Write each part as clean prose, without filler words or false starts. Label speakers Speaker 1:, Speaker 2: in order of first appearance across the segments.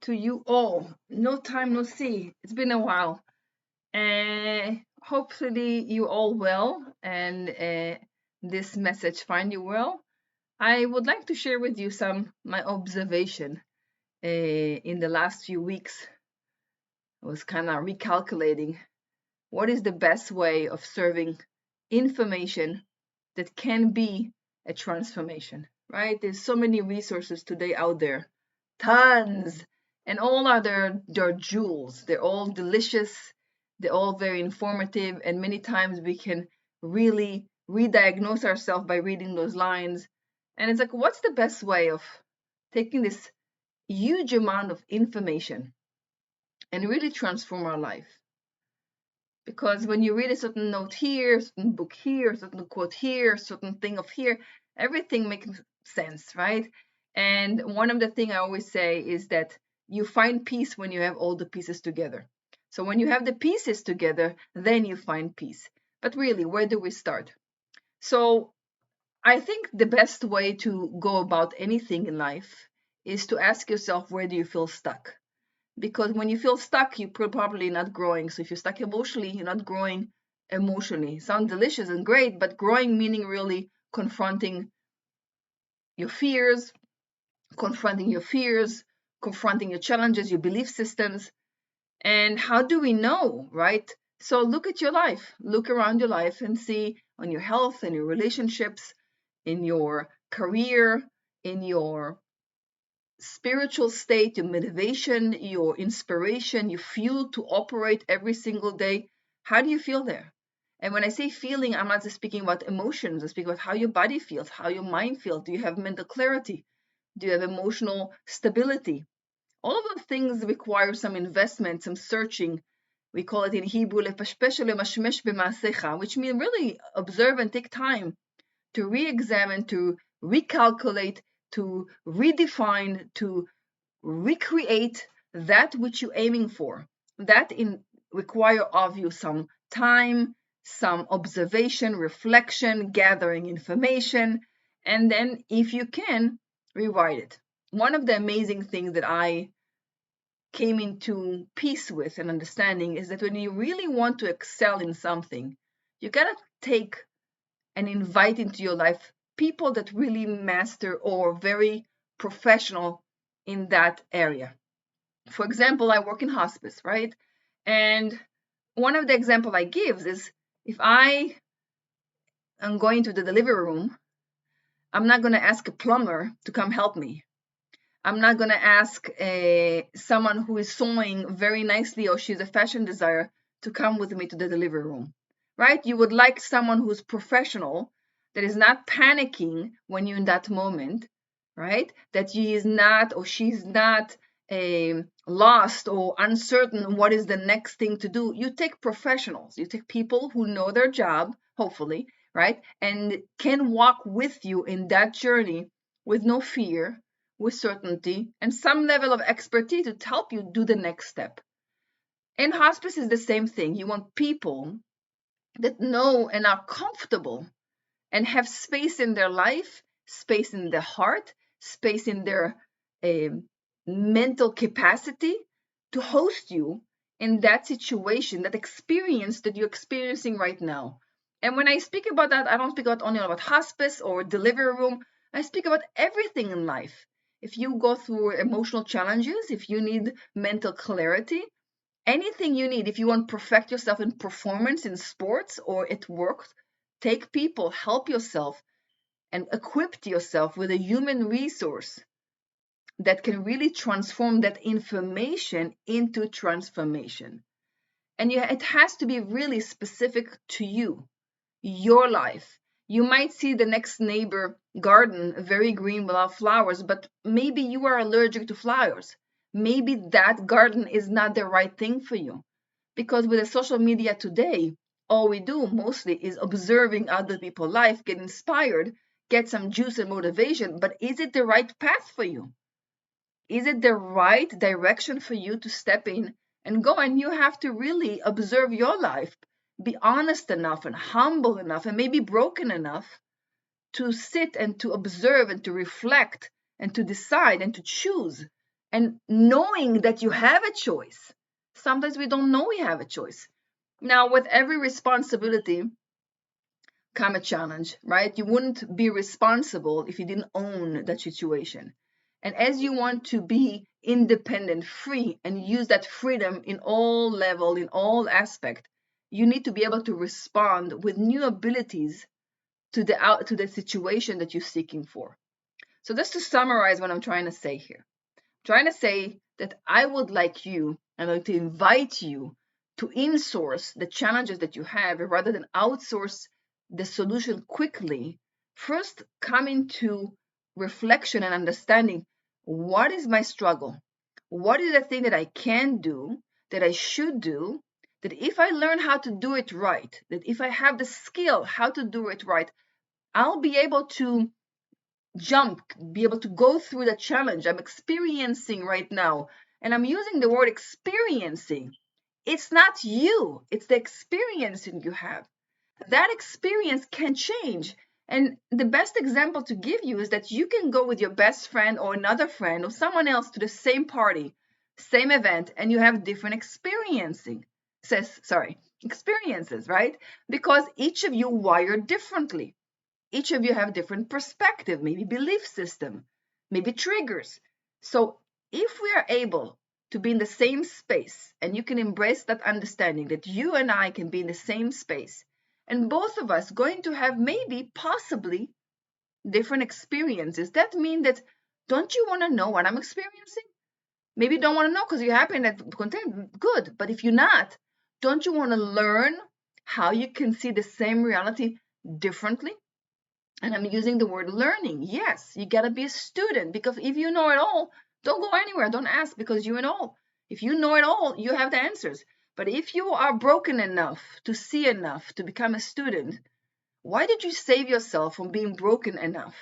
Speaker 1: to you all. No time, no see. It's been a while. Hopefully you all well and this message find you well. I would like to share with you my observation in the last few weeks. I was kind of recalculating what is the best way of serving information that can be a transformation, right? There's so many resources today out there, tons, and all are their jewels. They're all delicious, they're all very informative, and many times we can really re-diagnose ourselves by reading those lines. And it's like, what's the best way of taking this huge amount of information and really transform our life? Because when you read a certain note here, certain book here, certain quote here, certain thing of here, everything makes sense, right? And one of the things I always say is that you find peace when you have all the pieces together. So when you have the pieces together, then you find peace. But really, where do we start? So I think the best way to go about anything in life is to ask yourself, where do you feel stuck? Because when you feel stuck, you're probably not growing. So if you're stuck emotionally, you're not growing emotionally. Sounds delicious and great, but growing meaning really confronting your fears, confronting your challenges, your belief systems. And how do we know, right? So look at your life, look around your life and see on your health and your relationships, in your career, in your spiritual state, your motivation, your inspiration, your fuel to operate every single day. How do you feel there? And when I say feeling, I'm not just speaking about emotions. I speak about how your body feels, how your mind feels. Do you have mental clarity? Do you have emotional stability? All of those things require some investment, some searching. We call it in Hebrew, which means really observe and take time to re-examine, to recalculate, to redefine, to recreate that which you're aiming for. That require of you some time, some observation, reflection, gathering information, and then if you can, rewrite it. One of the amazing things that I came into peace with and understanding is that when you really want to excel in something, you gotta take and invite into your life people that really master or very professional in that area. For example, I work in hospice, right? And one of the example I give is if I am going to the delivery room, I'm not going to ask a plumber to come help me. I'm not going to ask someone who is sewing very nicely or she's a fashion designer to come with me to the delivery room, right? You would like someone who's professional, that is not panicking when you're in that moment, right? That he is not or she's not lost or uncertain what is the next thing to do. You take professionals, you take people who know their job, hopefully, right? And can walk with you in that journey with no fear, with certainty, and some level of expertise to help you do the next step. In hospice is the same thing. You want people that know and are comfortable and have space in their life, space in their heart, space in their mental capacity to host you in that situation, that experience that you're experiencing right now. And when I speak about that, I don't speak only about hospice or delivery room. I speak about everything in life. If you go through emotional challenges, if you need mental clarity, anything you need, if you want to perfect yourself in performance in sports or at work, take people, help yourself, and equip yourself with a human resource that can really transform that information into transformation. And it has to be really specific to you, your life. You might see the next neighbor garden very green without flowers, but maybe you are allergic to flowers. Maybe that garden is not the right thing for you. Because with the social media today, all we do mostly is observing other people's life, get inspired, get some juice and motivation, but is it the right path for you? Is it the right direction for you to step in and go? And you have to really observe your life, be honest enough and humble enough and maybe broken enough to sit and to observe and to reflect and to decide and to choose and knowing that you have a choice. Sometimes we don't know we have a choice. Now, with every responsibility come a challenge, right? You wouldn't be responsible if you didn't own that situation. And as you want to be independent, free, and use that freedom in all level, in all aspect, you need to be able to respond with new abilities to the situation that you're seeking for. So just to summarize what I'm trying to say here, trying to say that I would like you, and like to invite you to insource the challenges that you have rather than outsource the solution quickly. First, come into reflection and understanding, what is my struggle? What is the thing that I can do, that I should do, that if I learn how to do it right, that if I have the skill how to do it right, I'll be able to jump, be able to go through the challenge I'm experiencing right now. And I'm using the word experiencing. It's not you, it's the experience that you have. That experience can change. And the best example to give you is that you can go with your best friend or another friend or someone else to the same party, same event, and you have different experiences, right? Because each of you wired differently. Each of you have different perspective, maybe belief system, maybe triggers. So if we are able to be in the same space, and you can embrace that understanding that you and I can be in the same space, and both of us going to have maybe possibly different experiences, that means that, don't you want to know what I'm experiencing? Maybe you don't want to know because you're happy and content, good. But if you're not, don't you want to learn how you can see the same reality differently? And I'm using the word learning. Yes, you got to be a student, because if you know it all, don't go anywhere. Don't ask, because you know it all. If you know it all, you have the answers. But if you are broken enough to see enough to become a student, why did you save yourself from being broken enough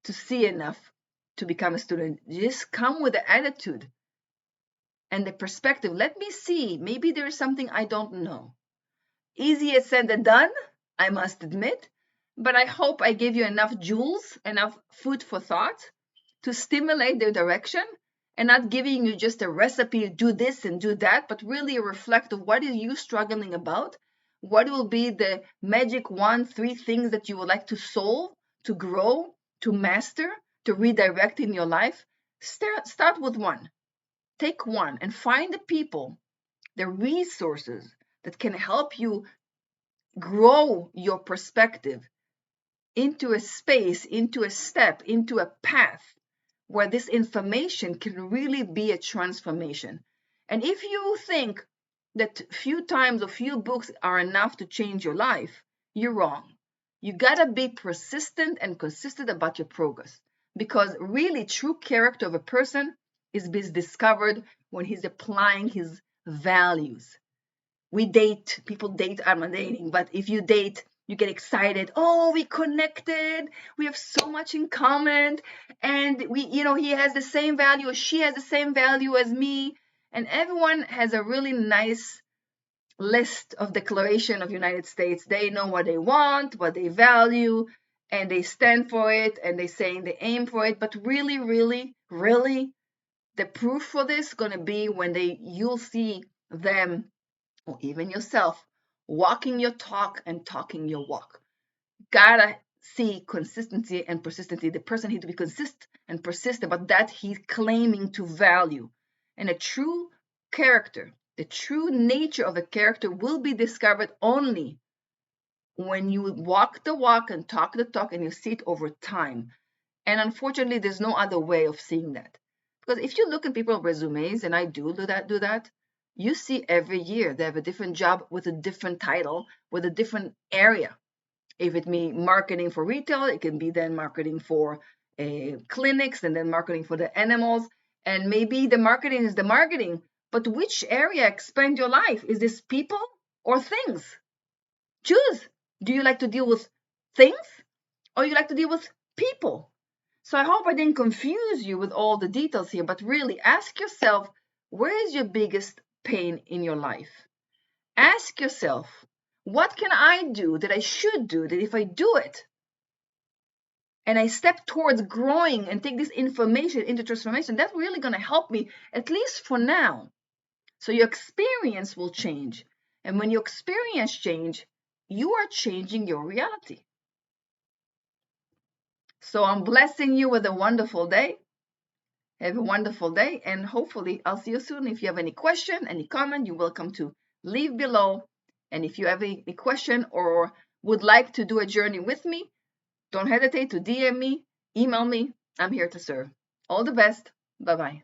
Speaker 1: to see enough to become a student? Just come with the attitude and the perspective. Let me see. Maybe there is something I don't know. Easier said than done, I must admit, but I hope I gave you enough jewels, enough food for thought to stimulate their direction, and not giving you just a recipe, do this and do that, but really reflect of what are you struggling about, what will be the magic 3 things that you would like to solve, to grow, to master, to redirect in your life. Start with one. Take one and find the people, the resources that can help you grow your perspective into a space, into a step, into a path where this information can really be a transformation. And if you think that few times or few books are enough to change your life, you're wrong. You gotta be persistent and consistent about your progress, because really true character of a person is being discovered when he's applying his values. We date, people date, I'm not dating, but if you date, you get excited. Oh, we connected. We have so much in common. And he has the same value, or she has the same value as me. And everyone has a really nice list of Declaration of United States. They know what they want, what they value, and they stand for it, and they aim for it. But really, really, really, the proof for this is going to be when you'll see them, or even yourself, walking your talk and talking your walk. Gotta see consistency and persistency. The person needs to be consistent and persistent about that he's claiming to value. And a true character, the true nature of a character will be discovered only when you walk the walk and talk the talk, and you see it over time. And unfortunately, there's no other way of seeing that. Because if you look at people's resumes, and I do that, you see every year they have a different job with a different title, with a different area. If it means marketing for retail, it can be then marketing for clinics, and then marketing for the animals. And maybe the marketing is the marketing, but which area expand your life? Is this people or things? Choose. Do you like to deal with things, or you like to deal with people? So I hope I didn't confuse you with all the details here, but really ask yourself, where is your biggest pain in your life? Ask yourself, what can I do that I should do, that if I do it, and I step towards growing and take this information into transformation, that's really going to help me, at least for now. So your experience will change. And when your experience change, you are changing your reality. So I'm blessing you with a wonderful day. Have a wonderful day, and hopefully I'll see you soon. If you have any question, any comment, you're welcome to leave below. And if you have any question or would like to do a journey with me, don't hesitate to DM me, email me. I'm here to serve. All the best. Bye-bye.